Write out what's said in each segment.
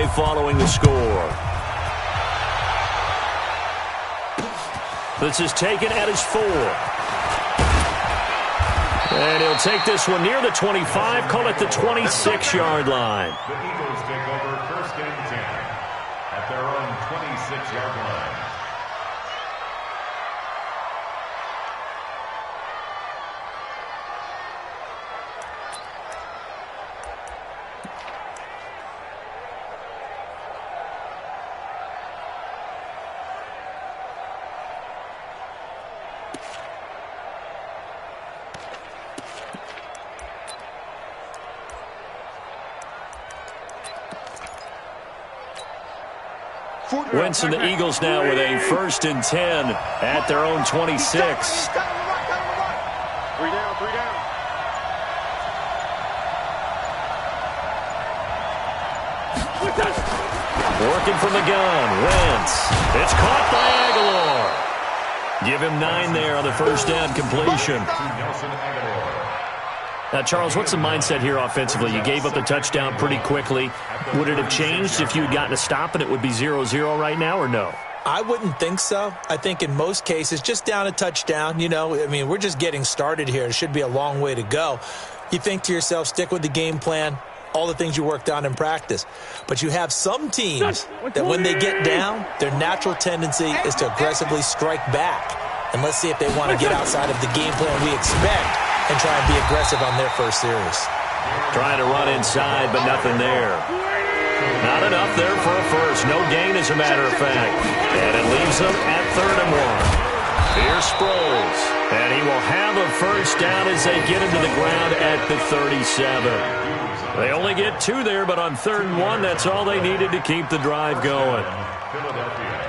play following the score. This is taken at his 4. And he'll take this one near the 25, call it the 26-yard line. The Eagles take over 1st and 10 at their own 26-yard line. Wentz and the Eagles now with a 1st and 10 at their own 26. 3 down, 3 down. Working from the gun, Wentz. It's caught by Aguilar. Give him 9 there on the 1st down completion. Nelson Aguilar. Now, Charles, what's the mindset here offensively? You gave up the touchdown pretty quickly. Would it have changed if you had gotten a stop and it would be 0-0 right now, or no? I wouldn't think so. I think in most cases, just down a touchdown, we're just getting started here. It should be a long way to go. You think to yourself, stick with the game plan, all the things you worked on in practice. But you have some teams that when they get down, their natural tendency is to aggressively strike back. And let's see if they want to get outside of the game plan we expect and try and be aggressive on their first series. Trying to run inside, but nothing there. Not enough there for a first. No gain, as a matter of fact. And it leaves them at 3rd and 1. Here's Sproles. And he will have a first down as they get into the ground at the 37. They only get 2 there, but on 3rd and 1, that's all they needed to keep the drive going. Philadelphia.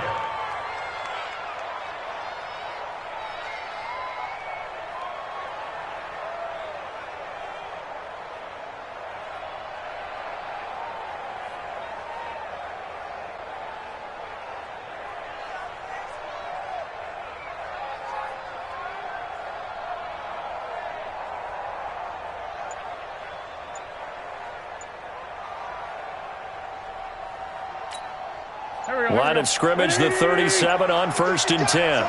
Line of scrimmage, the 37 on 1st and 10.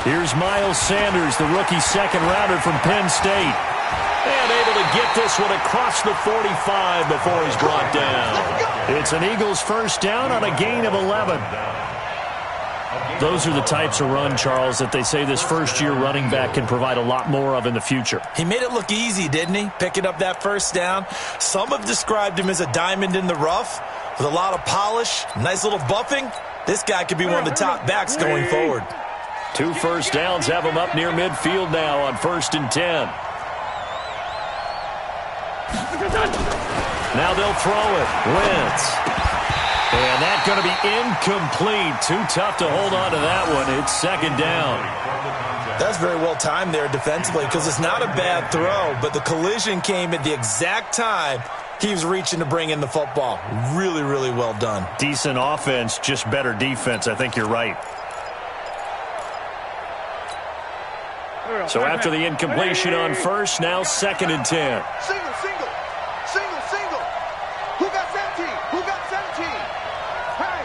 Here's Miles Sanders, the rookie second-rounder from Penn State. And able to get this one across the 45 before he's brought down. It's an Eagles first down on a gain of 11. Those are the types of run, Charles, that they say this first-year running back can provide a lot more of in the future. He made it look easy, didn't he? Picking up that first down. Some have described him as a diamond in the rough with a lot of polish, nice little buffing. This guy could be one of the top backs going forward. 2 first downs have him up near midfield now on 1st and 10. Now they'll throw it. Wentz. And that's going to be incomplete. Too tough to hold on to that one. It's 2nd down. That's very well timed there defensively because it's not a bad throw, but the collision came at the exact time he was reaching to bring in the football. Really, really well done. Decent offense, just better defense. I think you're right. So after the incompletion on 1st, now 2nd and 10. Single. Who got 17? Hey.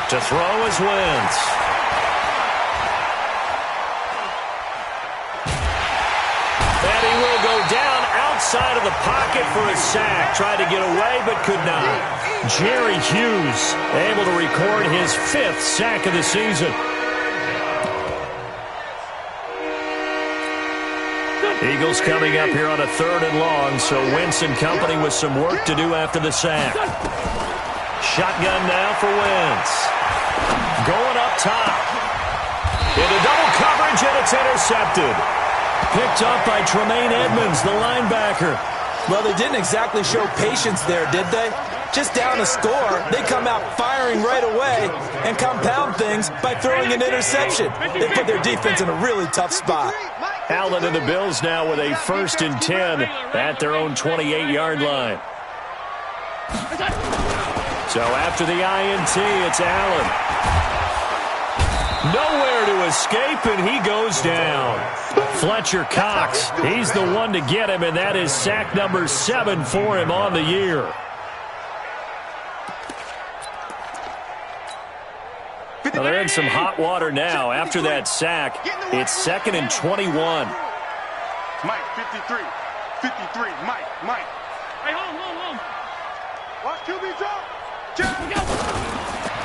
To throw is Wentz. And he will go down outside of the pocket for a sack. Tried to get away, but could not. Jerry Hughes able to record his 5th sack of the season. Eagles coming up here on a 3rd and long, so Wentz and company with some work to do after the sack. Shotgun now for Wentz. Going up top. Into double coverage, and it's intercepted. Picked up by Tremaine Edmonds, the linebacker. Well, they didn't exactly show patience there, did they? Just down a score, they come out firing right away and compound things by throwing an interception. They put their defense in a really tough spot. Allen and the Bills now with a 1st and 10 at their own 28-yard line. So after the INT, it's Allen. Nowhere to escape, and he goes down. Fletcher Cox, he's the one to get him, and that is sack number 7 for him on the year. Now they're in some hot water now. After that sack, it's 2nd and 21. Mike, 53. 53. Mike. Hey, hold. Watch QB drop.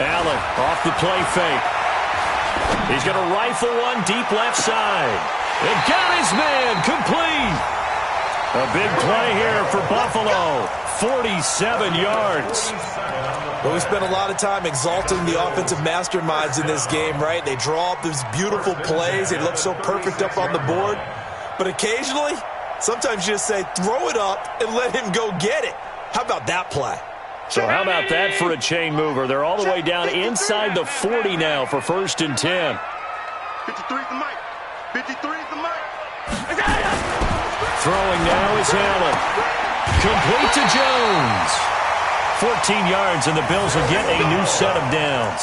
Allen off the play fake. He's going to rifle one deep left side. It got his man complete. A big play here for Buffalo. 47 yards. Well, we spent a lot of time exalting the offensive masterminds in this game, right? They draw up these beautiful plays. They look so perfect up on the board. But occasionally, sometimes you just say, throw it up and let him go get it. How about that play? So how about that for a chain mover? They're all the way down inside the 40 now for 1st and 10. 53 is the Mike. 53 is the Mike. Throwing now is Allen. Complete to Jones. 14 yards, and the Bills will get a new set of downs.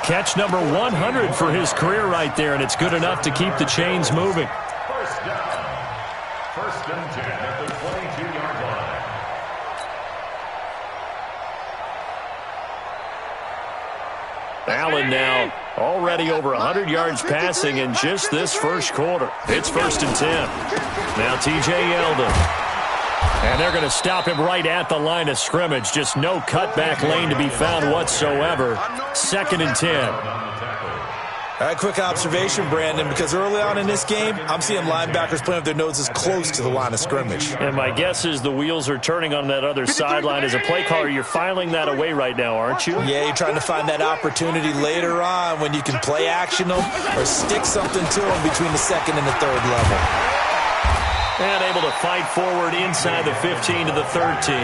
Catch number 100 for his career right there, and it's good enough to keep the chains moving. First down. 1st and 10 at the 22-yard line. Allen now already over 100 yards passing in just this first quarter. It's 1st and 10. Now T.J. Yeldon. And they're going to stop him right at the line of scrimmage. Just no cutback lane to be found whatsoever. 2nd and 10. All right, quick observation, Brandon, because early on in this game, I'm seeing linebackers playing with their noses close to the line of scrimmage. And my guess is the wheels are turning on that other sideline. As a play caller, you're filing that away right now, aren't you? Yeah, you're trying to find that opportunity later on when you can play action them or stick something to them between the 2nd and the 3rd level. And able to fight forward inside the 15 to the 13.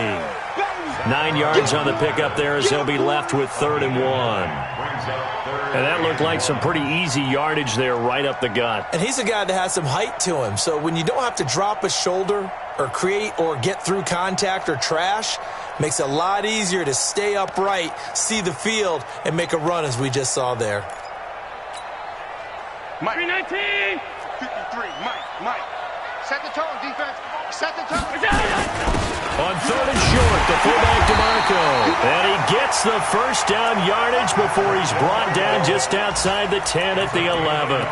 9 yards on the pickup there as they'll be left with 3rd and 1. And that looked like some pretty easy yardage there right up the gut. And he's a guy that has some height to him. So when you don't have to drop a shoulder or create or get through contact or trash, makes it a lot easier to stay upright, see the field, and make a run as we just saw there. Mike. 319. 53. Mike. Set the tone, defense. Set the tone. On 3rd and short, the fullback DeMarco. And he gets the first down yardage before he's brought down just outside the 10 at the 11.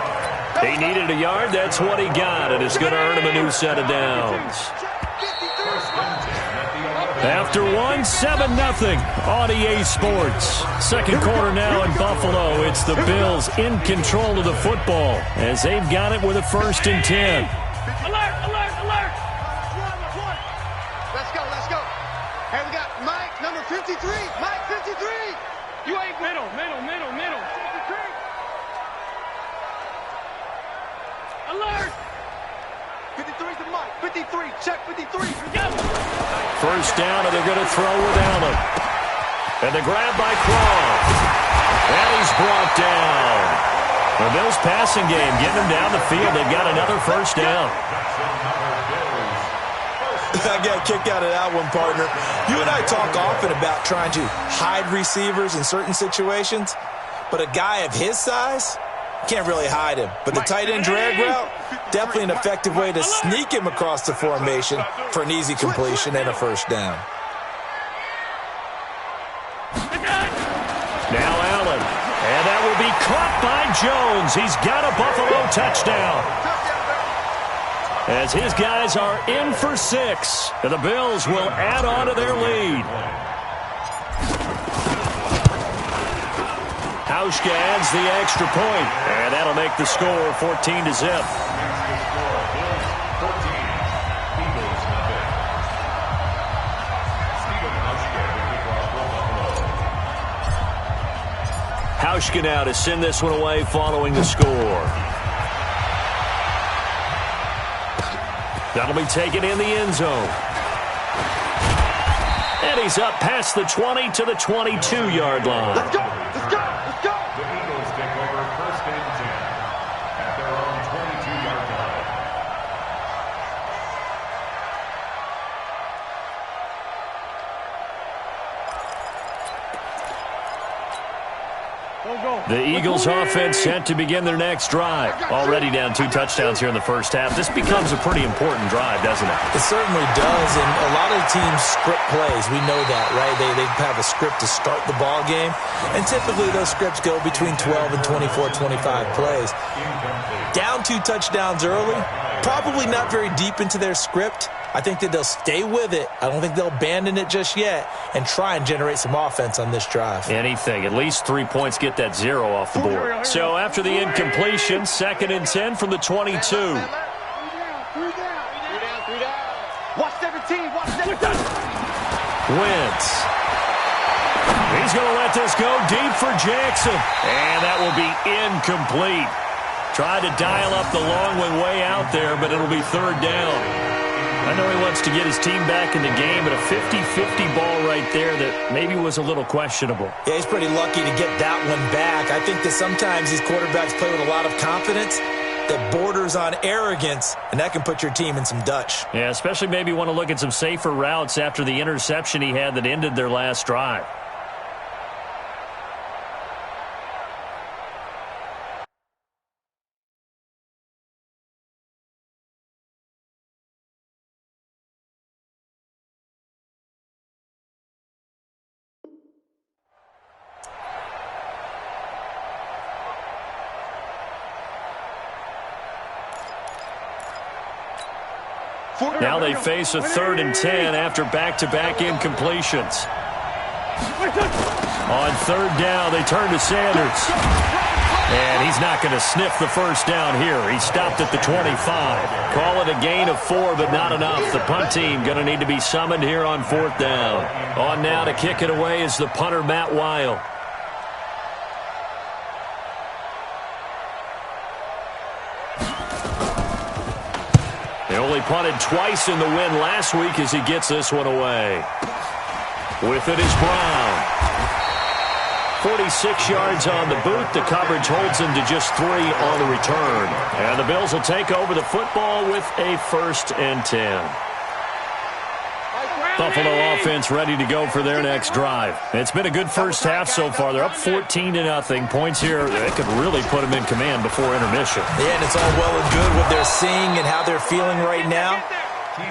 He needed a yard. That's what he got, and it's going to earn him a new set of downs. After 7-0 on EA Sports. 2nd quarter now in Buffalo. It's the Bills in control of the football as they've got it with a 1st and 10. Alert. Let's go. Hey, we got Mike, number 53. Mike, 53. You ain't middle. 53. Alert. 53 is the Mike. 53. Check 53. Go. First down, and they're going to throw with Allen. And the grab by Croft. And he's brought down. The Bills passing game, getting him down the field. They've got another first down. I got a kick out of that one, partner. You and I talk often about trying to hide receivers in certain situations, but a guy of his size, can't really hide him. But the tight end drag route, definitely an effective way to sneak him across the formation for an easy completion and a first down. Now Allen, and that will be caught by Jones. He's got a Buffalo touchdown. As his guys are in for 6, and the Bills will add on to their lead. Hauschka adds the extra point, and that'll make the score 14-0. Hauschka now to send this one away following the score. That'll be taken in the end zone. And he's up past the 20 to the 22-yard line. Let's go. The Eagles take over 1st and 10 at their own 22-yard line. The Eagles offense set to begin their next drive. Already down 2 touchdowns here in the first half. This becomes a pretty important drive, doesn't it? It certainly does, and a lot of teams script plays. We know that, right? They have a script to start the ball game, and typically those scripts go between 12 and 24, 25 plays. Down 2 touchdowns early, probably not very deep into their script. I think that they'll stay with it. I don't think they'll abandon it just yet and try and generate some offense on this drive. Anything. At least 3 points, get that 0 off the board. So after the incompletion, 2nd and 10 from the 22. Watch 17. Watch 17. Wentz. He's going to let this go deep for Jackson. And that will be incomplete. Tried to dial up the long one way out there, but it'll be 3rd down. I know he wants to get his team back in the game, but a 50-50 ball right there that maybe was a little questionable. Yeah, he's pretty lucky to get that one back. I think that sometimes these quarterbacks play with a lot of confidence that borders on arrogance, and that can put your team in some Dutch. Yeah, especially maybe want to look at some safer routes after the interception he had that ended their last drive. Now they face a 3rd and 10 after back-to-back incompletions. On 3rd down, they turn to Sanders. And he's not going to sniff the first down here. He stopped at the 25. Call it a gain of 4, but not enough. The punt team going to need to be summoned here on 4th down. On now to kick it away is the punter, Matt Weil. They only punted twice in the win last week as he gets this one away. With it is Brown. 46 yards on the boot. The coverage holds him to just 3 on the return. And the Bills will take over the football with a 1st and 10. Buffalo offense ready to go for their next drive. It's been a good first half so far. They're up 14-0. Points here, they could really put them in command before intermission. Yeah, and it's all well and good what they're seeing and how they're feeling right now.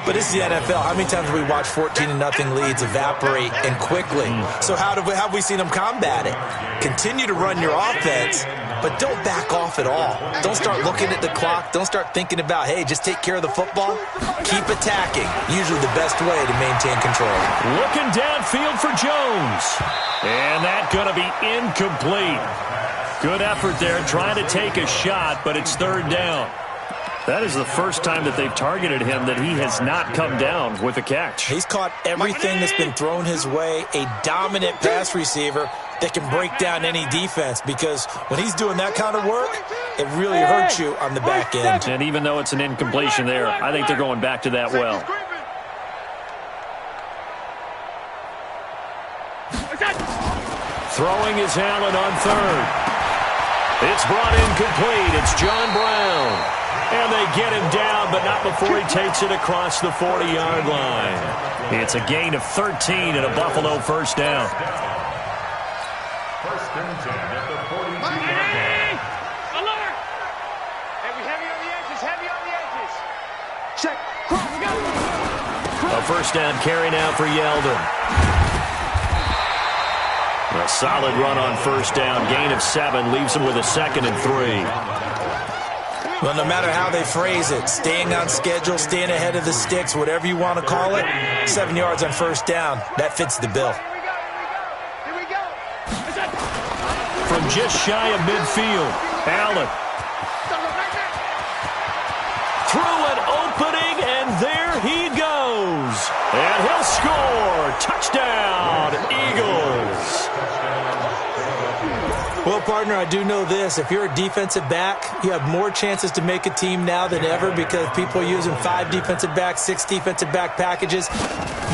But this is the NFL. How many times have we watched 14-0 leads evaporate and quickly? So how have we seen them combat it? Continue to run your offense, but don't back off at all. Don't start looking at the clock. Don't start thinking about, hey, just take care of the football. Keep attacking. Usually the best way to maintain control. Looking downfield for Jones. And that's going to be incomplete. Good effort there, trying to take a shot, but it's 3rd down. That is the first time that they've targeted him that he has not come down with a catch. He's caught everything that's been thrown his way. A dominant pass receiver that can break down any defense, because when he's doing that kind of work, it really hurts you on the back end. And even though it's an incompletion there, I think they're going back to that well. Throwing is Allen on 3rd. It's brought in complete. It's John Brown. And they get him down, but not before he takes it across the 40-yard line. It's a gain of 13 and a Buffalo 1st down. 1st and 10 at the 42-yard line. Alert! Heavy on the edges, heavy on the edges. Check. A 1st down carry now for Yeldon. A solid run on 1st down. Gain of 7 leaves him with a 2nd and 3. Well, no matter how they phrase it, staying on schedule, staying ahead of the sticks, whatever you want to call it, 7 yards on 1st down, that fits the bill. Here we go. From just shy of midfield, Allen. Through an opening, and there he goes. And he'll score. Touchdown, Eagles. Well, partner, I do know this. If you're a defensive back, you have more chances to make a team now than ever because people are using 5 defensive backs, 6 defensive back packages.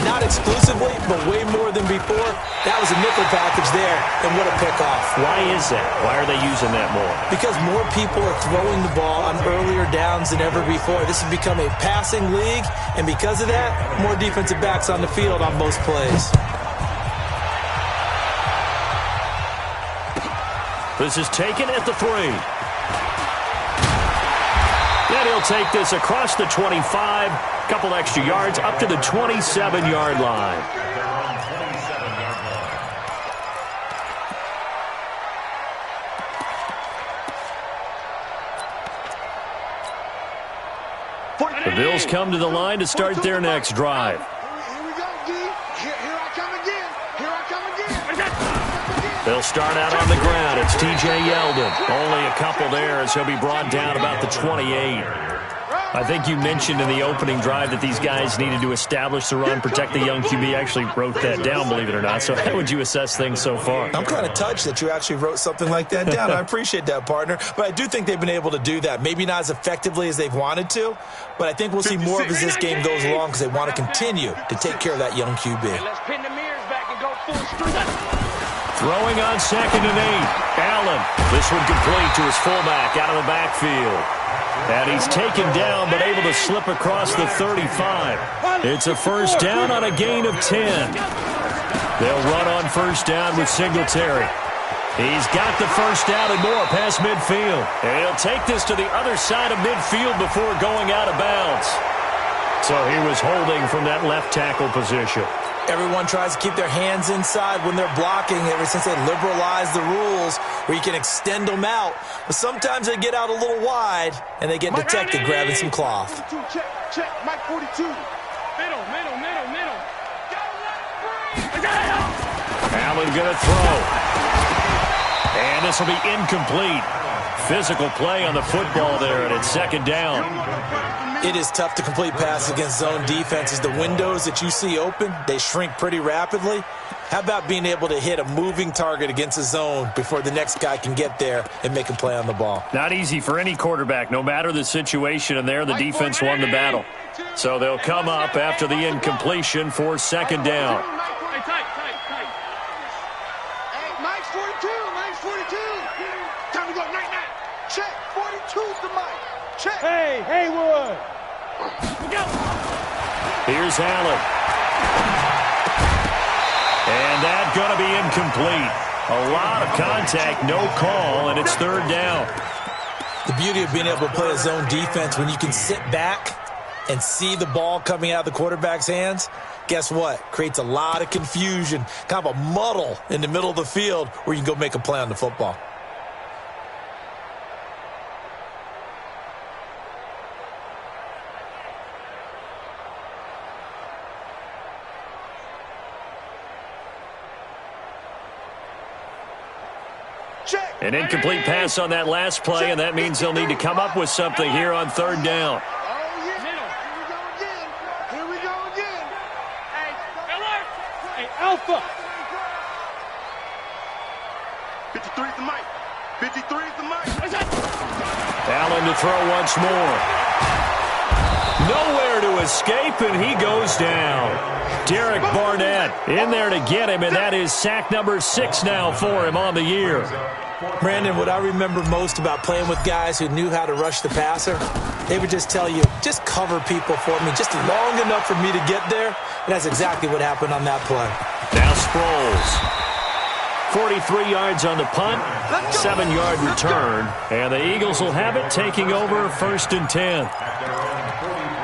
Not exclusively, but way more than before. That was a nickel package there, and what a pickoff. Why is that? Why are they using that more? Because more people are throwing the ball on earlier downs than ever before. This has become a passing league, and because of that, more defensive backs on the field on most plays. This is taken at the 3. And he'll take this across the 25, couple extra yards up to the 27-yard line. The Bills come to the line to start their next drive. Here we go, D. Here I come again. Here I come again. They'll start out on the ground. It's T.J. Yeldon. Only a couple there as he'll be brought down about the 28. I think you mentioned in the opening drive that these guys needed to establish the run, protect the young QB. I actually wrote that down, believe it or not. So how would you assess things so far? I'm kind of touched that you actually wrote something like that down. I appreciate that, partner. But I do think they've been able to do that. Maybe not as effectively as they've wanted to, but I think we'll see more of as this game goes along because they want to continue to take care of that young QB. Let's pin the mirrors back and go full street. Throwing on 2nd and 8. Allen. This one complete to his fullback out of the backfield. And he's taken down but able to slip across the 35. It's a first down on a gain of 10. They'll run on first down with Singletary. He's got the first down and more past midfield. And he'll take this to the other side of midfield before going out of bounds. So he was holding from that left tackle position. Everyone tries to keep their hands inside when they're blocking ever since they liberalized the rules where you can extend them out. But sometimes they get out a little wide and they get detected grabbing some cloth. Check, Mike 42. Middle. Allen going to throw. And this will be incomplete. Physical play on the football there, and it's 2nd down. It is tough to complete passes against zone defenses. The windows that you see open, they shrink pretty rapidly. How about being able to hit a moving target against a zone before the next guy can get there and make a play on the ball? Not easy for any quarterback, no matter the situation, and there the defense won the battle. So they'll come up after the incompletion for 2nd down. Tight. Hey, Mike's 42. Time to go, night. Check, 42's the Mike. Check. Hey, Haywood. Go. Here's Allen. And that's going to be incomplete. A lot of contact, no call, and it's 3rd down. The beauty of being able to play a zone defense when you can sit back and see the ball coming out of the quarterback's hands, guess what? Creates a lot of confusion, kind of a muddle in the middle of the field where you can go make a play on the football. An incomplete pass on that last play, and that means they'll need to come up with something here on 3rd down. Here we go again. Hey, Alpha. 53's the Mike. 53's the Mike. Allen to throw once more. Nowhere to escape, and he goes down. Derek Barnett in there to get him, and that is sack number 6 now for him on the year. Brandon, what I remember most about playing with guys who knew how to rush the passer, they would just tell you, just cover people for me, just long enough for me to get there. And that's exactly what happened on that play. Now Sproles. 43 yards on the punt, 7-yard return, and the Eagles will have it taking over 1st and 10.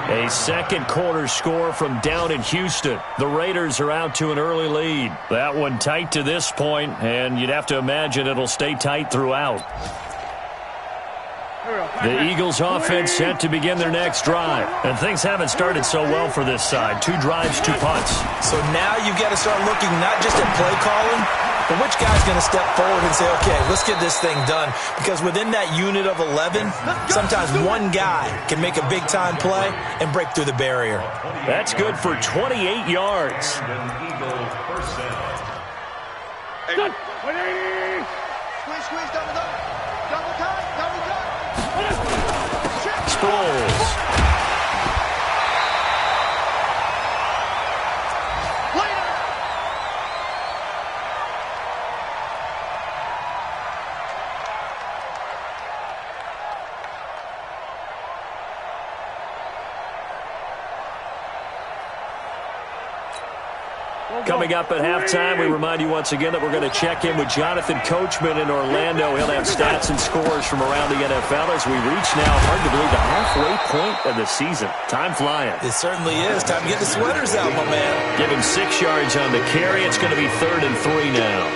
A second quarter score from down in Houston. The Raiders are out to an early lead. That one tight to this point, and you'd have to imagine it'll stay tight throughout. The Eagles offense set to begin their next drive. And things haven't started so well for this side. 2 drives, 2 punts. So now you've got to start looking not just at play calling, but which guy's going to step forward and say, okay, let's get this thing done. Because within that unit of 11, sometimes one guy can make a big-time play and break through the barrier. That's good for 28 yards. Hey, squeeze, double time. Sproles. Coming up at halftime, we remind you once again that we're going to check in with Jonathan Coachman in Orlando. He'll have stats and scores from around the NFL as we reach now, hard to believe, the halfway point of the season. Time flying. It certainly is. Time to get the sweaters out, my man. Give him 6 yards on the carry. It's going to be 3rd and 3 now.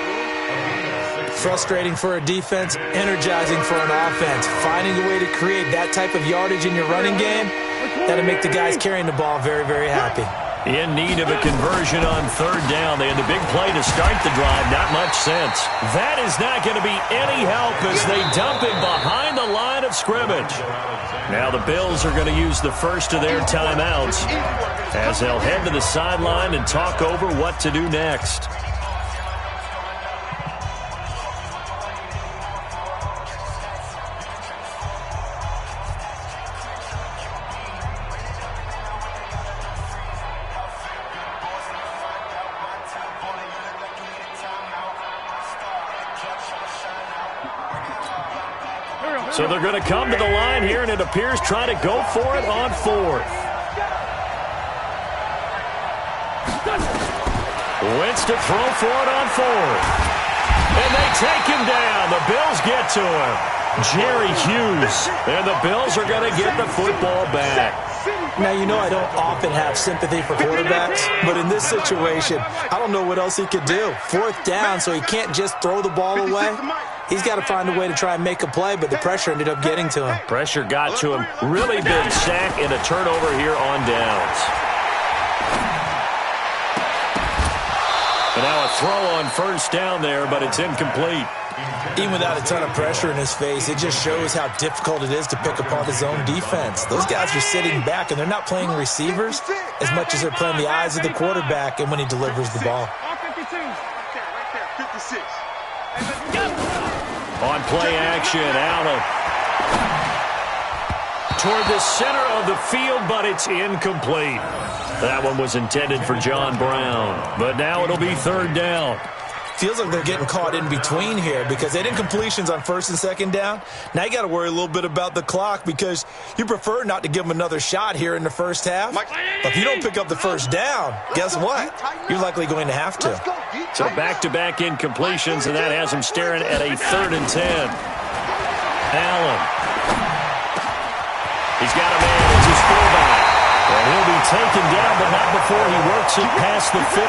Frustrating for a defense, energizing for an offense. Finding a way to create that type of yardage in your running game, that'll make the guys carrying the ball very, very happy. In need of a conversion on 3rd down. They had the big play to start the drive. Not much sense. That is not going to be any help as they dump him behind the line of scrimmage. Now the Bills are going to use the first of their timeouts as they'll head to the sideline and talk over what to do next. So they're going to come to the line here, and it appears try to go for it on 4th. Wentz to throw for it on 4th. And they take him down. The Bills get to him. Jerry Hughes. And the Bills are going to get the football back. Now, you know I don't often have sympathy for quarterbacks, but in this situation, I don't know what else he could do. 4th down, so he can't just throw the ball away. He's got to find a way to try and make a play, but the pressure ended up getting to him. Pressure got to him. Really big sack and a turnover here on downs. And now a throw on 1st down there, but it's incomplete. Even without a ton of pressure in his face, it just shows how difficult it is to pick apart his own defense. Those guys are sitting back, and they're not playing receivers as much as they're playing the eyes of the quarterback and when he delivers the ball. On play action, Allen. Toward the center of the field, but it's incomplete. That one was intended for John Brown, but now it'll be 3rd down. Feels like they're getting caught in between here because they did completions on 1st and 2nd down. Now you got to worry a little bit about the clock because you prefer not to give them another shot here in the first half. But if you don't pick up the 1st down, guess what? You're likely going to have to. So back-to-back incompletions, and that has him staring at a 3rd and 10. Allen. He's got a man as his fullback. And he'll be taken down, but not before he works it past the 50.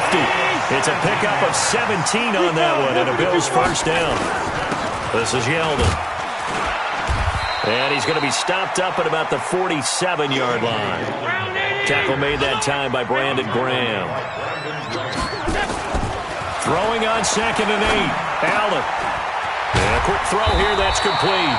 It's a pickup of 17 on that one, and a Bills 1st down. This is Yeldon. And he's going to be stopped up at about the 47-yard line. Tackle made that time by Brandon Graham. Throwing on 2nd and 8. Allen. And a quick throw here, that's complete.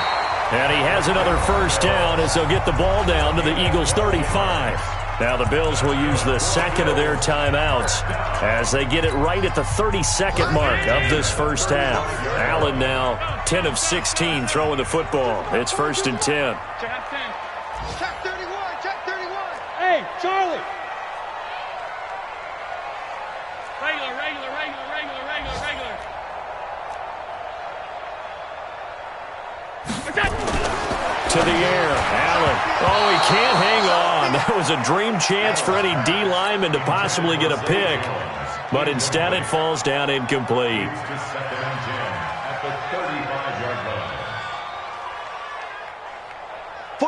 And he has another 1st down as they'll get the ball down to the Eagles' 35. Now the Bills will use the 2nd of their timeouts as they get it right at the 32nd mark of this first half. Allen now 10 of 16 throwing the football. It's 1st and 10. Check 31, check 31. Hey, Charlie. Regular. To the air, Allen. Oh, he can't hang on. That was a dream chance for any D lineman to possibly get a pick. But instead it falls down incomplete.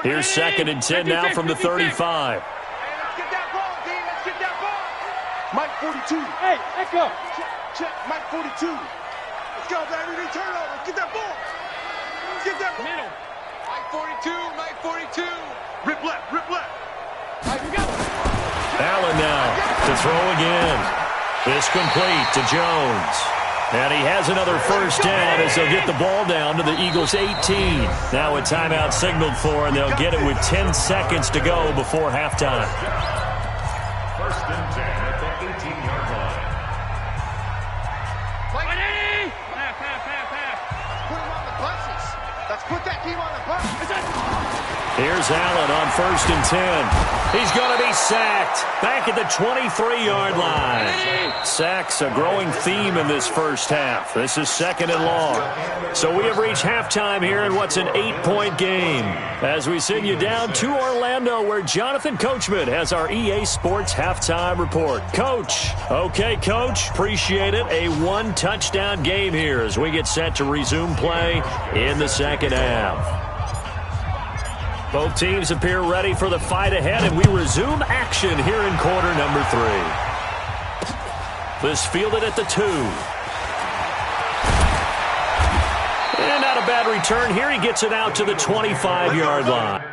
Here's 2nd and 10 now from the 35. Hey, let's get that ball, D. Let's get that ball. Mike 42. Hey, echo. Check. Mike 42. Let's go, baby. Turnover. Get that ball. Get that middle. Mike 42. Rip left. Allen now to throw again. It's complete to Jones. And he has another 1st down as they'll get the ball down to the Eagles' 18. Now a timeout signaled for, and they'll get it with 10 seconds to go before halftime. 1st and 10 at the 18-yard line. Pass. Put him on the buses. Let's put that team on the bus. Here's Allen on 1st and 10. He's going to be sacked back at the 23-yard line. Sacks, a growing theme in this first half. This is 2nd and long. So we have reached halftime here in what's an 8-point game. As we send you down to Orlando, where Jonathan Coachman has our EA Sports halftime report. Coach. Okay, Coach. Appreciate it. A one-touchdown game here as we get set to resume play in the second half. Both teams appear ready for the fight ahead, and we resume action here in quarter number 3. This fielded at the 2. And not a bad return here. He gets it out to the 25-yard line.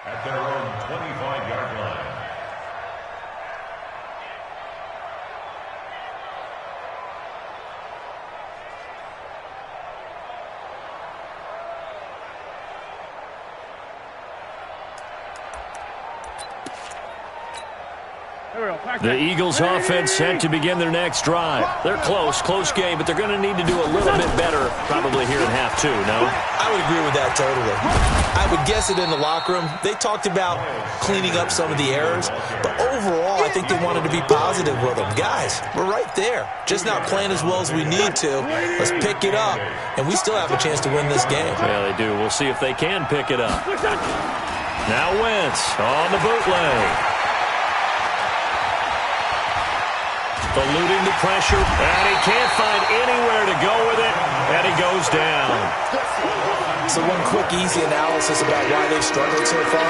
At their own 25-yard line. The Eagles offense set to begin their next drive. They're close game, but they're going to need to do a little bit better probably here in half 2, no? I would agree with that totally. I would guess it in the locker room. They talked about cleaning up some of the errors, but overall I think they wanted to be positive with them. Guys, we're right there. Just not playing as well as we need to. Let's pick it up, and we still have a chance to win this game. Yeah, they do. We'll see if they can pick it up. Now Wentz on the bootleg. Eluding the pressure, and he can't find anywhere to go with it, and he goes down. So one quick, easy analysis about why they've struggled so far.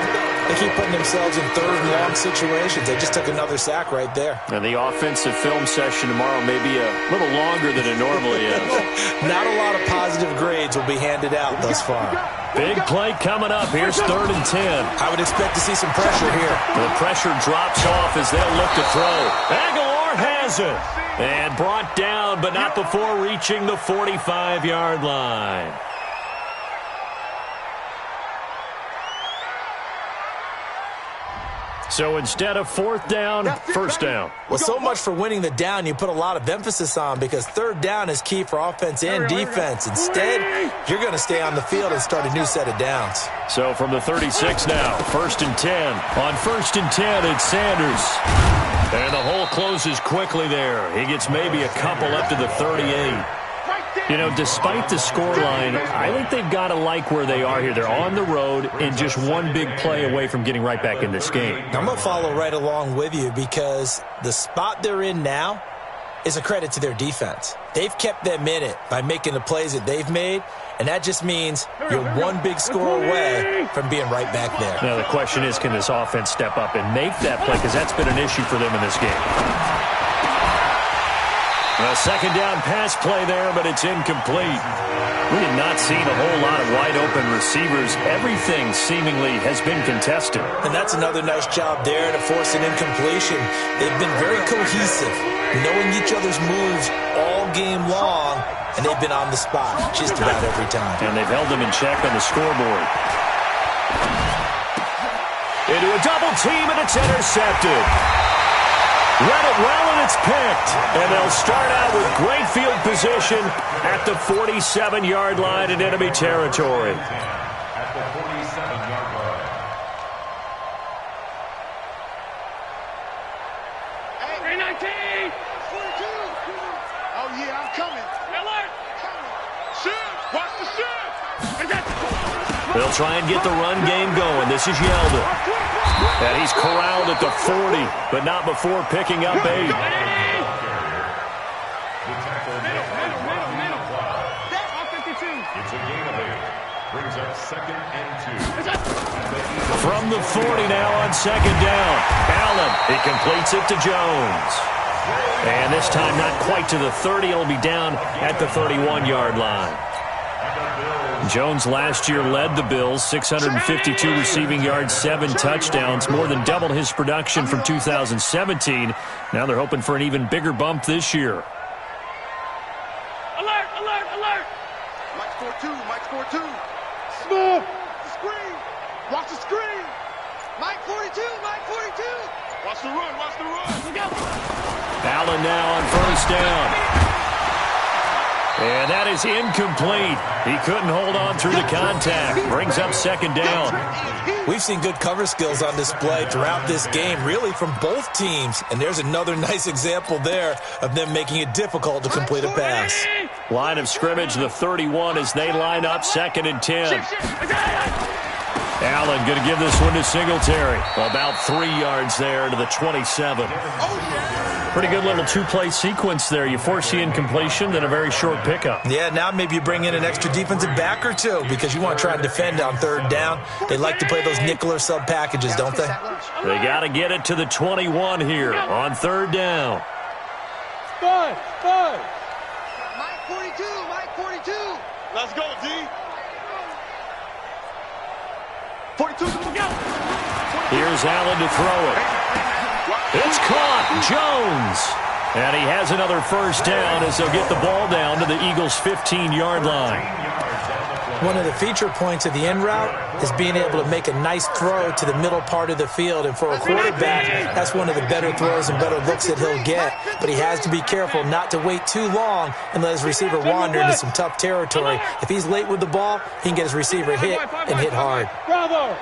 They keep putting themselves in 3rd and long situations. They just took another sack right there. And the offensive film session tomorrow may be a little longer than it normally is. Not a lot of positive grades will be handed out thus far. Big play coming up. Here's 3rd and 10. I would expect to see some pressure here. The pressure drops off as they'll look to throw. Aguilar has it. And brought down, but not before reaching the 45-yard line. So instead of fourth down, first down. Well, so much for winning the down you put a lot of emphasis on, because third down is key for offense and defense. Instead, you're going to stay on the field and start a new set of downs. So from the 36 now, 1st and 10. On 1st and 10, it's Sanders. And the hole closes quickly there. He gets maybe a couple up to the 38. You know, despite the scoreline, I think they've got to like where they are here. They're on the road and just one big play away from getting right back in this game. I'm going to follow right along with you, because the spot they're in now is a credit to their defense. They've kept them in it by making the plays that they've made, and that just means you're one big score away from being right back there. Now, the question is, can this offense step up and make that play, because that's been an issue for them in this game. A second down pass play there, but it's incomplete. We have not seen a whole lot of wide-open receivers. Everything seemingly has been contested. And that's another nice job there to force an incompletion. They've been very cohesive, knowing each other's moves all game long, and they've been on the spot just about every time. And they've held them in check on the scoreboard. Into a double team, and it's intercepted. Read it well, and it's picked. And they'll start out with great field position at the 47-yard line in enemy territory. At the 47-yard line. Hey, 19! 42! Oh, yeah, I'm coming. Alert! Shoot! Watch the shoot! They'll try and get the run game going. This is Yeldon. And he's corralled at the 40, but not before picking up 8. The tackle made on the clock. It's a gain of 8. Brings up 2nd and 2. From the 40 now on 2nd down. Allen, he completes it to Jones. And this time not quite to the 30. It'll be down at the 31-yard line. Jones last year led the Bills, 652 receiving yards, 7 touchdowns, more than double his production from 2017. Now they're hoping for an even bigger bump this year. Alert, alert, alert! Mike score 2, Mike score 2. Smooth! The screen! Watch the screen! Mike 42, Mike 42! Watch the run, watch the run! Look out! Allen now on 1st down. And that is incomplete. He couldn't hold on through the contact. Brings up 2nd down. We've seen good cover skills on display throughout this game, really from both teams. And there's another nice example there of them making it difficult to complete a pass. Line of scrimmage, the 31 as they line up 2nd and 10. Allen going to give this one to Singletary. About 3 yards there to the 27. Pretty good little two-play sequence there. You force the incompletion, then a very short pickup. Yeah, now maybe you bring in an extra defensive back or two, because you want to try and defend on 3rd down. They like to play those nickel or sub packages, don't they? They got to get it to the 21 here on 3rd down. Mike 42, Mike 42. Let's go, D. 42, look out. Here's Allen to throw it. It's caught. Jones. And he has another 1st down as they'll get the ball down to the Eagles' 15-yard line. One of the feature points of the end route is being able to make a nice throw to the middle part of the field. And for a quarterback, that's one of the better throws and better looks that he'll get. But he has to be careful not to wait too long and let his receiver wander into some tough territory. If he's late with the ball, he can get his receiver hit and hit hard. Bravo.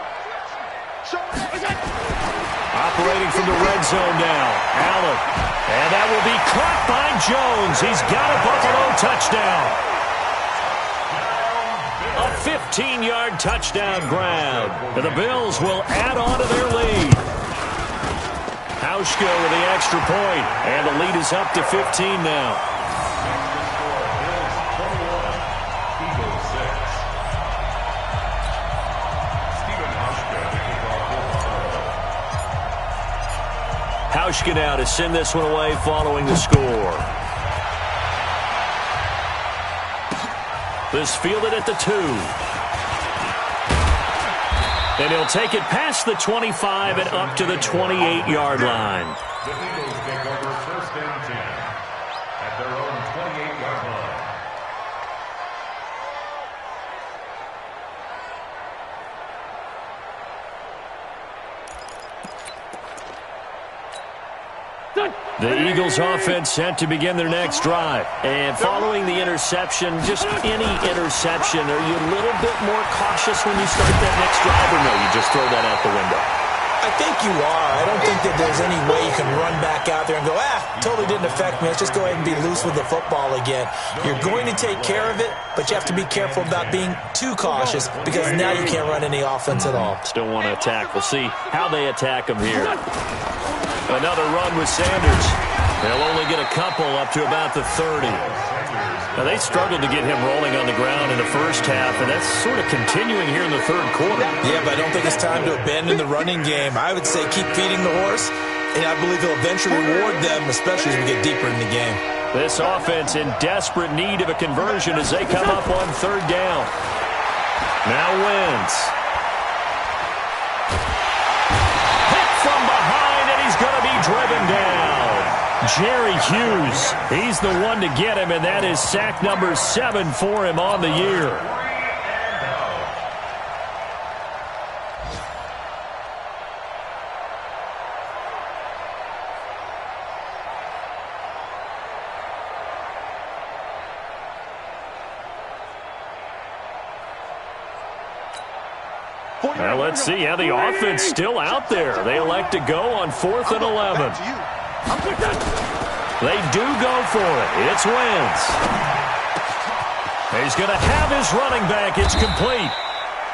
Operating from the red zone now. Allen. And that will be caught by Jones. He's got a Buffalo touchdown. A 15-yard touchdown grab. And the Bills will add on to their lead. Hauschka with the extra point. And the lead is up to 15 now. Hauschka now to send this one away following the score. This fielded at the 2. And he'll take it past the 25 and up to the 28-yard line. The Eagles take over 1st and 10 at their own 28-yard line. The Eagles offense set to begin their next drive. And following the interception, just any interception, are you a little bit more cautious when you start that next drive, or no, you just throw that out the window? I think you are. I don't think that there's any way you can run back out there and go, totally didn't affect me. Let's just go ahead and be loose with the football again. You're going to take care of it, but you have to be careful about being too cautious because now you can't run any offense at all. Still want to attack. We'll see how they attack them here. Another run with Sanders. They'll only get a couple up to about the 30. Now, they struggled to get him rolling on the ground in the first half, and that's sort of continuing here in the third quarter. Yeah, but I don't think it's time to abandon the running game. I would say keep feeding the horse, and I believe he'll eventually reward them, especially as we get deeper in the game. This offense in desperate need of a conversion as they come up on third down. Now Wentz. Hit from behind, and he's going to be driven down. Jerry Hughes, he's the one to get him, and that is sack number 7 for him on the year. Now let's see how the offense still out there. They elect to go on 4th and 11. They do go for it. It's Wentz. He's going to have his running back. It's complete.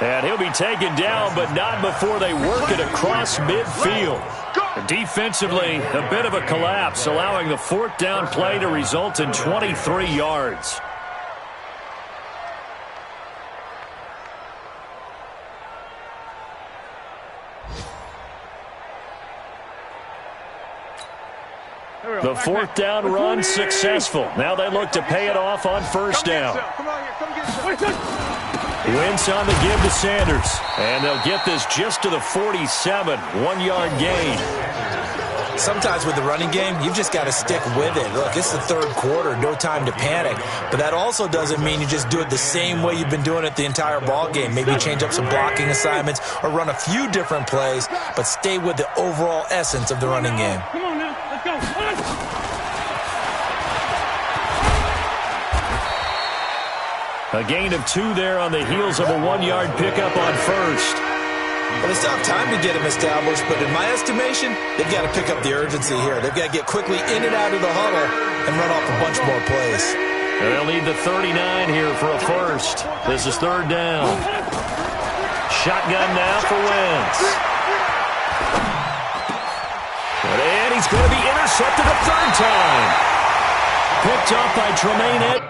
And he'll be taken down, but not before they work it across midfield. Defensively, a bit of a collapse, allowing the 4th down play to result in 23 yards. The 4th down run successful. Now they look to pay it off on 1st down. Wentz on the give to Sanders. And they'll get this just to the 47. 1-yard gain. Sometimes with the running game, you've just got to stick with it. Look, it's the third quarter, no time to panic. But that also doesn't mean you just do it the same way you've been doing it the entire ball game. Maybe change up some blocking assignments or run a few different plays, but stay with the overall essence of the running game. Come on now, let's go. A gain of 2 there on the heels of a 1-yard pickup on 1st. Well, they still have time to get him established, but in my estimation, they've got to pick up the urgency here. They've got to get quickly in and out of the huddle and run off a bunch more plays. And they'll need the 39 here for a first. This is 3rd down. Shotgun now for Wentz. And he's going to be intercepted a 3rd time. Picked up by Tremaine Edmonds.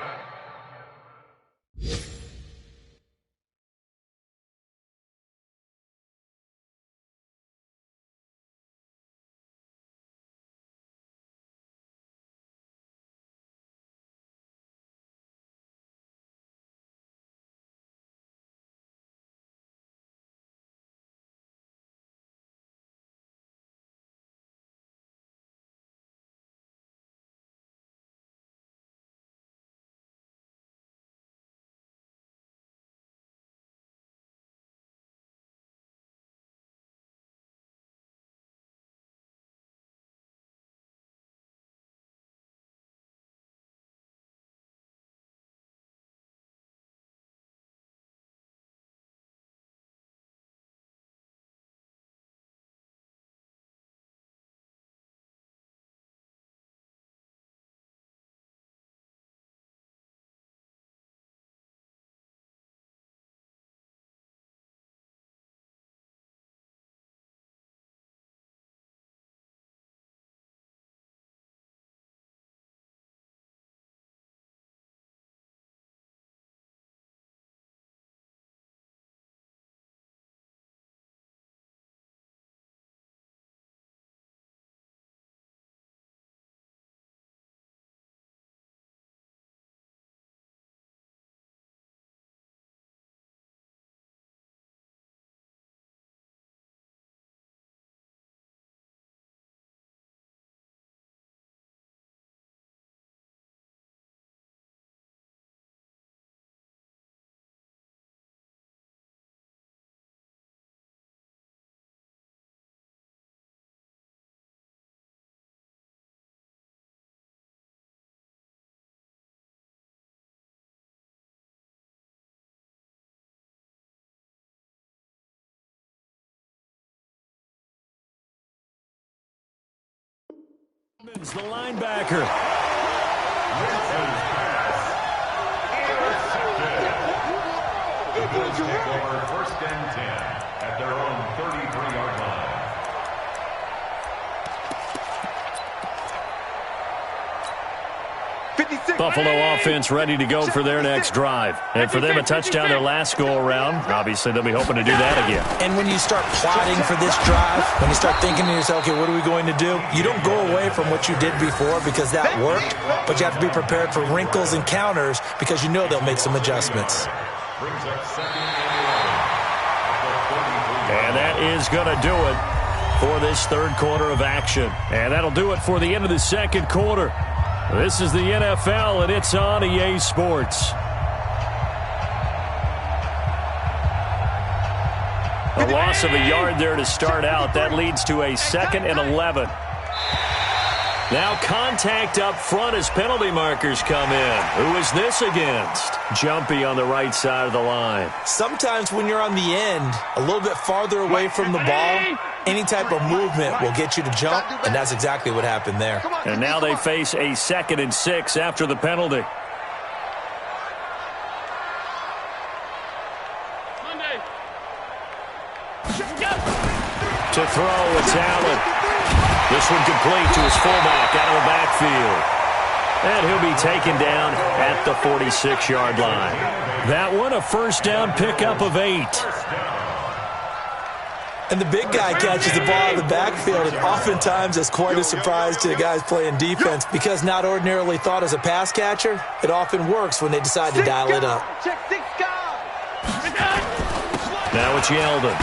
The linebacker. The Bills take over 1st and 10 at their own 33-yard line. Buffalo offense ready to go for their next drive. And for them, a touchdown their last go-around. Obviously, they'll be hoping to do that again. And when you start plotting for this drive, when you start thinking to yourself, okay, what are we going to do? You don't go away from what you did before because that worked, but you have to be prepared for wrinkles and counters because you know they'll make some adjustments. And that is going to do it for this third quarter of action. And that'll do it for the end of the second quarter. This is the NFL, and it's on EA Sports. A loss of a yard there to start out. That leads to a 2nd and 11. Now contact up front as penalty markers come in. Who is this against? Jumpy on the right side of the line. Sometimes when you're on the end, a little bit farther away from the ball, any type of movement will get you to jump, and that's exactly what happened there. And now they face a 2nd and 6 after the penalty. To throw, it's Allen. This one complete to his fullback out of the backfield. And he'll be taken down at the 46-yard line. That one, a first down pickup of 8. And the big guy catches the ball out of the backfield, and oftentimes it's quite a surprise to the guys playing defense because not ordinarily thought as a pass catcher, it often works when they decide to dial it up. Now it's Yeldon.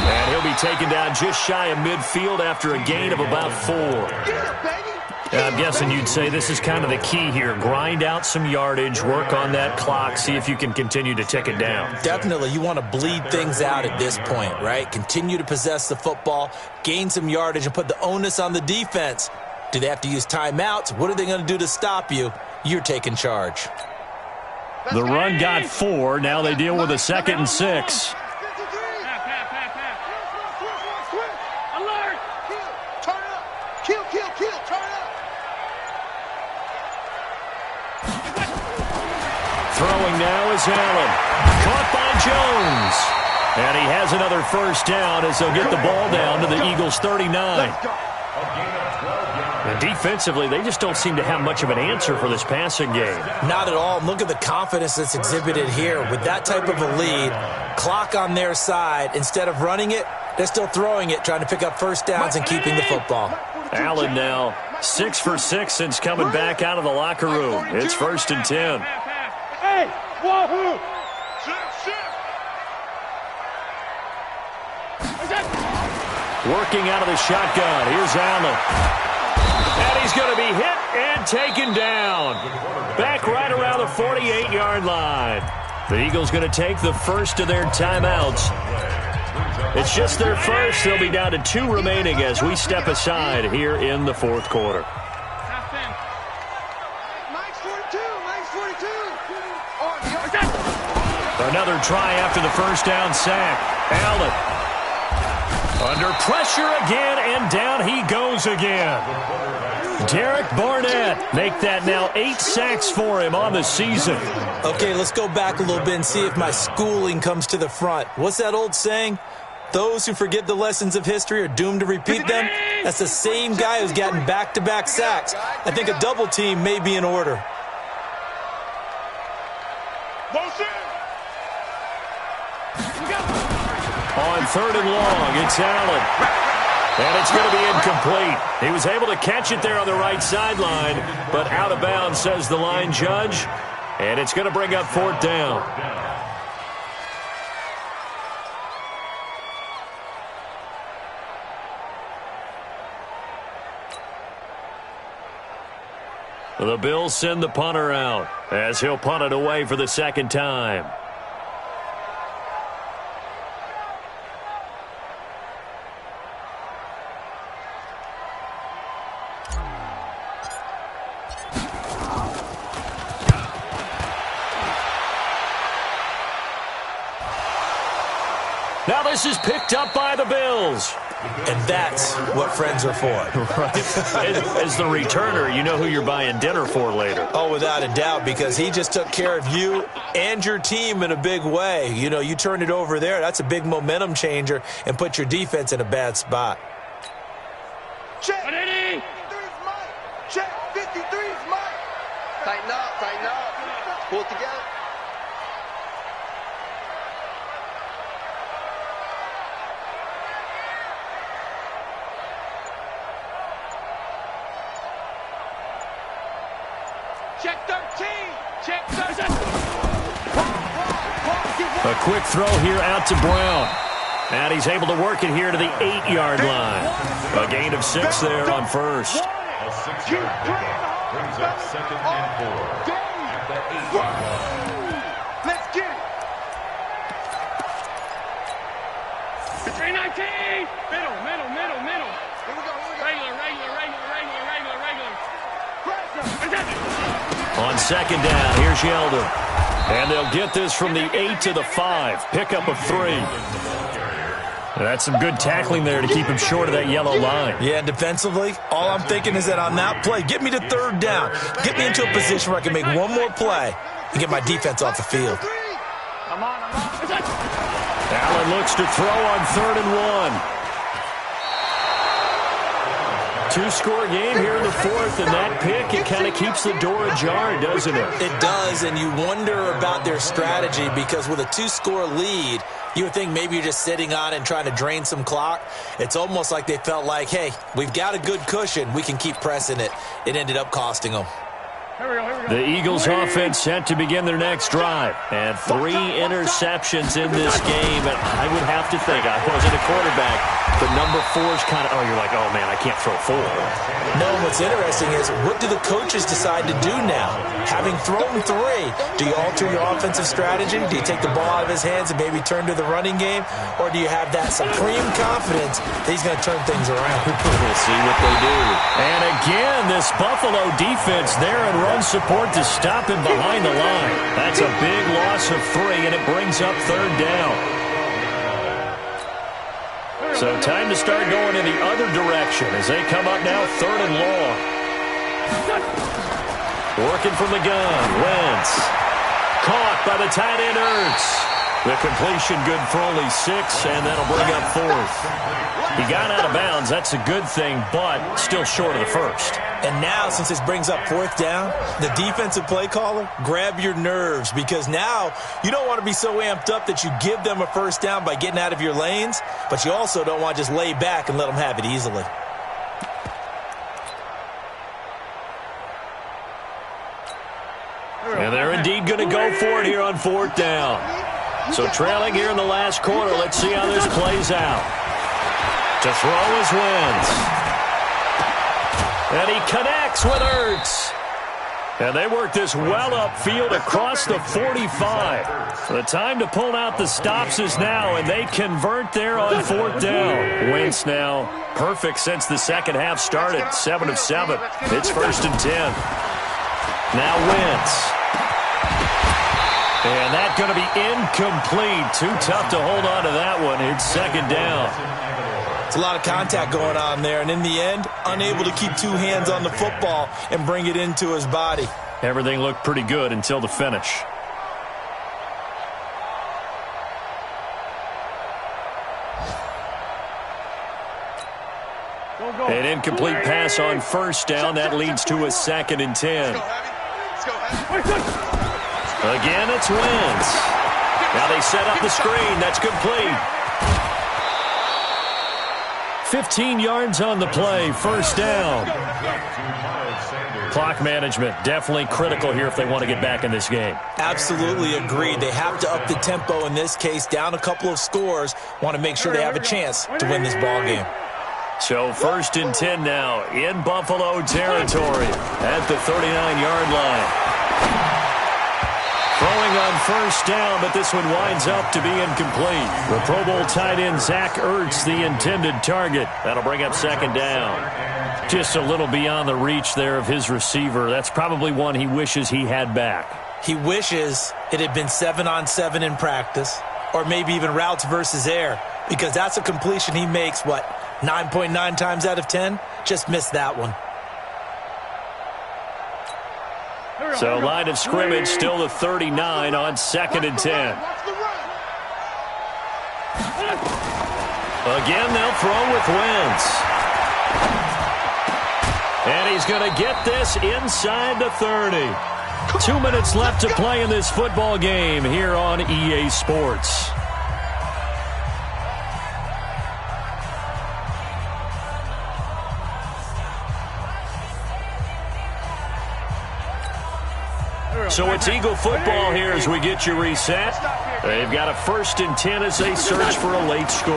And he'll be taken down just shy of midfield after a gain of about 4. I'm guessing you'd say this is kind of the key here. Grind out some yardage, work on that clock, see if you can continue to tick it down. Definitely. You want to bleed things out at this point, right? Continue to possess the football, gain some yardage, and put the onus on the defense. Do they have to use timeouts? What are they going to do to stop you? You're taking charge. The run got 4. Now they deal with a 2nd and 6. Throwing now is Allen. Caught by Jones. And he has another first down as they'll get the ball down to the Eagles' 39. And defensively, they just don't seem to have much of an answer for this passing game. Not at all. Look at the confidence that's exhibited here. With that type of a lead, clock on their side, instead of running it, they're still throwing it, trying to pick up first downs and keeping the football. Allen now 6 for 6 since coming back out of the locker room. It's 1st and 10. Hey, wahoo! Working out of the shotgun. Here's Allen. And he's going to be hit and taken down. Back right around the 48-yard line. The Eagles going to take the first of their timeouts. It's just their first. They'll be down to 2 remaining as we step aside here in the fourth quarter. Another try after the first down sack. Allen under pressure again, and down he goes again. Derek Barnett make that now 8 sacks for him on the season. Okay, let's go back a little bit and see if my schooling comes to the front. What's that old saying? Those who forget the lessons of history are doomed to repeat them. That's the same guy who's gotten back-to-back sacks. I think a double team may be in order. On 3rd and long, it's Allen. And it's going to be incomplete. He was able to catch it there on the right sideline, but out of bounds, says the line judge. And it's going to bring up 4th down. The Bills send the punter out as he'll punt it away for the 2nd time. Now this is picked up by the Bills. And that's what friends are for. Right. As the returner, you know who you're buying dinner for later. Oh, without a doubt, because he just took care of you and your team in a big way. You know, you turned it over there. That's a big momentum changer and put your defense in a bad spot. Check. 53 is Mike. Check. 53 is Mike. Tighten up. Tighten up. Pull it together. Check 13. Check 13. A quick throw here out to Brown. And he's able to work it here to the 8-yard line. A gain of 6 there on first. A 6-yard pickup brings up 2nd and 4 at the 8-yard line. Let's get it. 319. Middle. Here we go. Regular. On 2nd down, here's Yeldon. And they'll get this from the 8 to the 5. Pickup of 3. That's some good tackling there to keep him short of that yellow line. Yeah, and defensively, all I'm thinking is that on that play, get me to 3rd down. Get me into a position where I can make one more play and get my defense off the field. Come on. Allen looks to throw on 3rd and 1. 2-score game here in the 4th, and that pick, it kind of keeps the door ajar, doesn't it? It does, and you wonder about their strategy because with a 2-score lead, you would think maybe you're just sitting on it and trying to drain some clock. It's almost like they felt like, hey, we've got a good cushion. We can keep pressing it. It ended up costing them. The Eagles offense set to begin their next drive. And 3 interceptions in this game. And I would have to think, I wasn't a quarterback, but number 4 is kind of, you're like, oh, man, I can't throw 4. No, what's interesting is what do the coaches decide to do now? Having thrown 3, do you alter your offensive strategy? Do you take the ball out of his hands and maybe turn to the running game? Or do you have that supreme confidence that he's going to turn things around? We'll see what they do. And again, this Buffalo defense there in run support to stop him behind the line. That's a big loss of 3, and it brings up 3rd down. So time to start going in the other direction as they come up now 3rd and long. Working from the gun, Wentz. Caught by the tight end, Ertz. The completion good for only 6, and that'll bring up 4th. He got out of bounds. That's a good thing, but still short of the 1st. And now, since this brings up 4th down, the defensive play caller, grab your nerves because now you don't want to be so amped up that you give them a 1st down by getting out of your lanes, but you also don't want to just lay back and let them have it easily. And they're indeed going to go for it here on 4th down. So trailing here in the last quarter, let's see how this plays out. To throw is Wentz. And he connects with Ertz. And they work this well upfield across the 45. The time to pull out the stops is now, and they convert there on 4th down. Wentz now perfect since the second half started. 7 of 7. It's 1st and 10. Now Wentz. And that's going to be incomplete. Too tough to hold on to that one. It's 2nd down. It's a lot of contact going on there, and in the end, unable to keep 2 hands on the football and bring it into his body. Everything looked pretty good until the finish. An incomplete pass on 1st down. That leads to a 2nd and 10. Again, it's Wentz. Now they set up the screen. That's complete. 15 yards on the play. 1st down. Clock management definitely critical here if they want to get back in this game. Absolutely agreed. They have to up the tempo in this case. Down a couple of scores. Want to make sure they have a chance to win this ball game. So 1st and 10 now in Buffalo territory at the 39-yard line. Throwing on 1st down, but this one winds up to be incomplete. The Pro Bowl tight end Zach Ertz, the intended target. That'll bring up 2nd down. Just a little beyond the reach there of his receiver. That's probably one he wishes he had back. He wishes it had been 7-on-7 in practice, or maybe even routes versus air, because that's a completion he makes, 9.9 times out of 10, just missed that one. So line of scrimmage still the 39 on 2nd and 10. Again, they'll throw with Wentz. And he's going to get this inside the 30. 2 minutes left to play in this football game here on EA Sports. So it's Eagle football here as we get you reset. They've got a 1st and 10 as they search for a late score.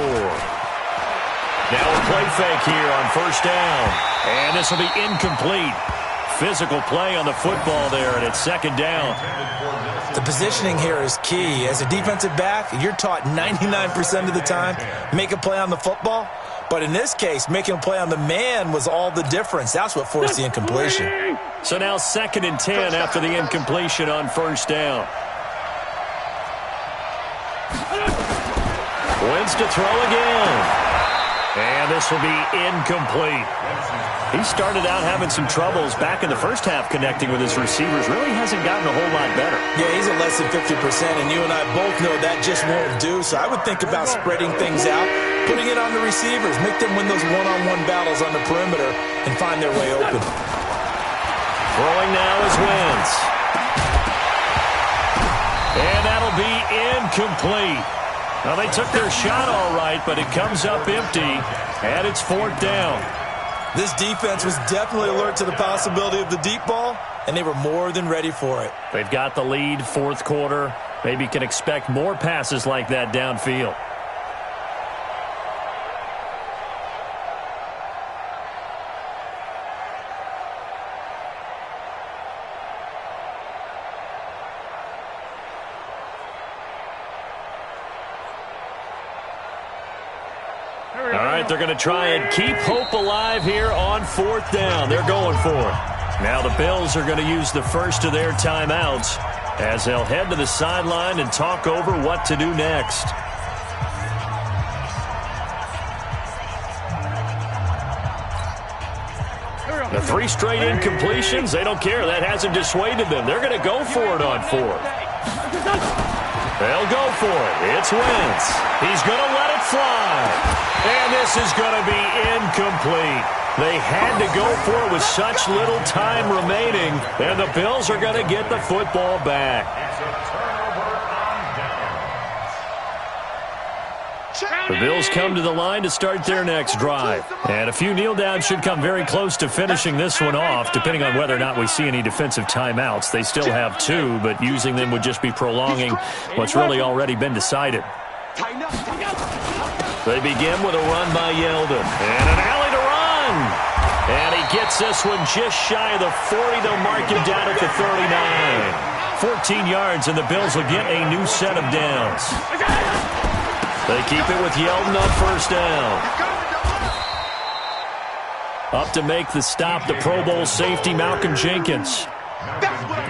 Now a play fake here on 1st down. And this will be incomplete. Physical play on the football there, and it's 2nd down. The positioning here is key. As a defensive back, you're taught 99% of the time, make a play on the football. But in this case, making a play on the man was all the difference. That's what forced the incompletion. So now 2nd and 10 after the incompletion on 1st down. Wins to throw again. And this will be incomplete. He started out having some troubles back in the first half connecting with his receivers. Really hasn't gotten a whole lot better. Yeah, he's at less than 50%, and you and I both know that just won't do. So I would think about spreading things out, putting it on the receivers, make them win those one-on-one battles on the perimeter and find their way open. Throwing now is Wentz. And that'll be incomplete. Well, they took their shot all right, but it comes up empty, and it's 4th down. This defense was definitely alert to the possibility of the deep ball, and they were more than ready for it. They've got the lead, 4th quarter. Maybe can expect more passes like that downfield. All right, they're going to try and keep hope alive here on 4th down. They're going for it. Now the Bills are going to use the first of their timeouts as they'll head to the sideline and talk over what to do next. The 3 straight incompletions, they don't care. That hasn't dissuaded them. They're going to go for it on 4th. They'll go for it. It's Wentz. He's going to let it fly. And this is going to be incomplete. They had to go for it with such little time remaining, and the Bills are going to get the football back. The Bills come to the line to start their next drive. And a few kneel downs should come very close to finishing this one off, depending on whether or not we see any defensive timeouts. They still have 2, but using them would just be prolonging what's really already been decided. They begin with a run by Yeldon. And an alley to run. And he gets this one just shy of the 40. They'll mark him down at the 39. 14 yards, and the Bills will get a new set of downs. They keep it with Yeldon on 1st down. Up to make the stop, the Pro Bowl safety, Malcolm Jenkins.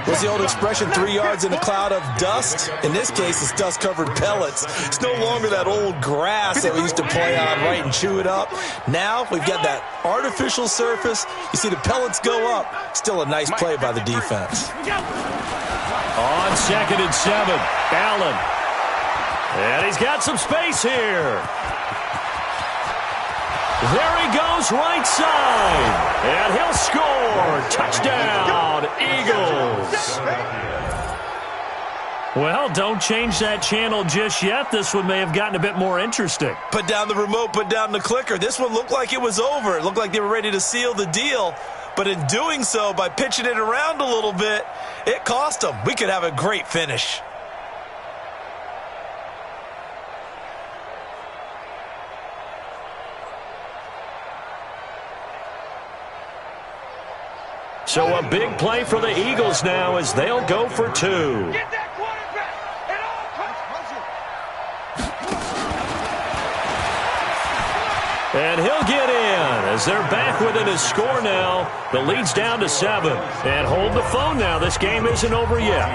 What's the old expression, 3 yards in a cloud of dust? In this case, it's dust-covered pellets. It's no longer that old grass that we used to play on, right, and chew it up. Now we've got that artificial surface. You see the pellets go up. Still a nice play by the defense. On 2nd and 7, Allen. And he's got some space here. There he goes, right side. And he'll score. Touchdown, Eagles. Well, don't change that channel just yet. This one may have gotten a bit more interesting. Put down the remote, put down the clicker. This one looked like it was over. It looked like they were ready to seal the deal. But in doing so, by pitching it around a little bit, it cost them. We could have a great finish. So a big play for the Eagles now as they'll go for 2. Get that quarterback! And he'll get in as they're back within a score now. The lead's down to 7. And hold the phone now. This game isn't over yet.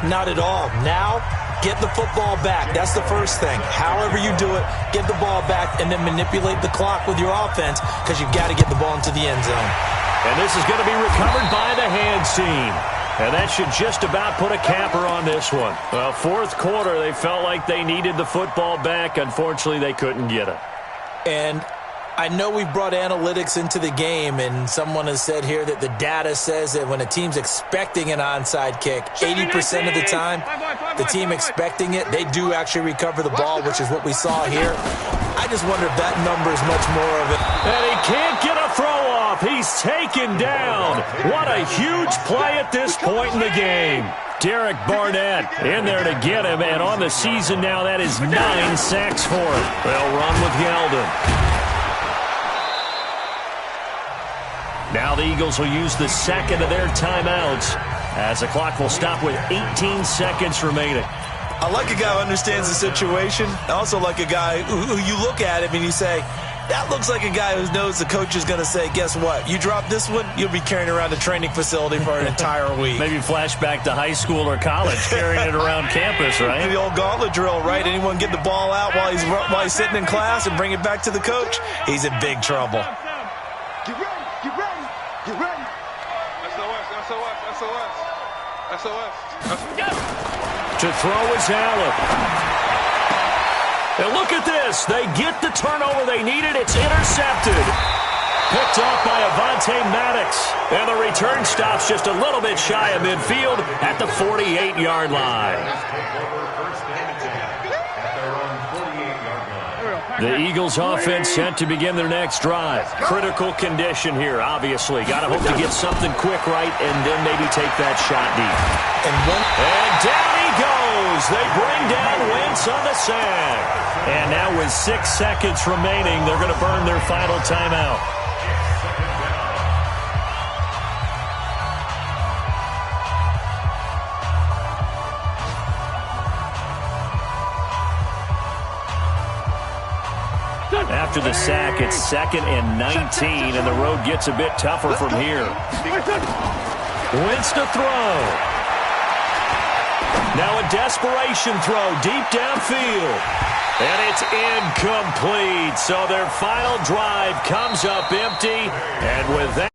Not at all. Now, Get the football back. That's the first thing. However you do it, get the ball back and then manipulate the clock with your offense because you've got to get the ball into the end zone. And this is going to be recovered by the hands team. And that should just about put a capper on this one. Well, fourth quarter, they felt like they needed the football back. Unfortunately, they couldn't get it. And I know we brought analytics into the game, and someone has said here that the data says that when a team's expecting an onside kick, 80% of the time, the team expecting it, they do actually recover the ball, which is what we saw here. I just wonder if that number is much more of it. And he can't get a throw off. He's taken down. What a huge play at this point in the game. Derek Barnett in there to get him, and on the season now, that is 9 sacks for him. They'll run with Yeldon. Now the Eagles will use the second of their timeouts as the clock will stop with 18 seconds remaining. I like a guy who understands the situation. I also like a guy who you look at him and you say, that looks like a guy who knows the coach is going to say, guess what? You drop this one, you'll be carrying around the training facility for an entire week. Maybe flashback to high school or college, carrying it around campus, right? The old gauntlet drill, right? Anyone get the ball out while he's sitting in class and bring it back to the coach? He's in big trouble. Get ready, get ready, get ready. SOS, SOS, SOS, SOS. To throw is Allen. And look at this. They get the turnover they needed. It's intercepted. Picked off by Avonte Maddox. And the return stops just a little bit shy of midfield at the 48-yard line. The Eagles offense set to begin their next drive. Critical condition here, obviously. Got to hope to get something quick right and then maybe take that shot deep. And down he goes. They bring down Wentz on the sack. And now with 6 seconds remaining, they're going to burn their final timeout. After the sack, it's 2nd and 19, and the road gets a bit tougher from here. Wentz to throw. Now a desperation throw deep downfield. And it's incomplete. So their final drive comes up empty, and with that...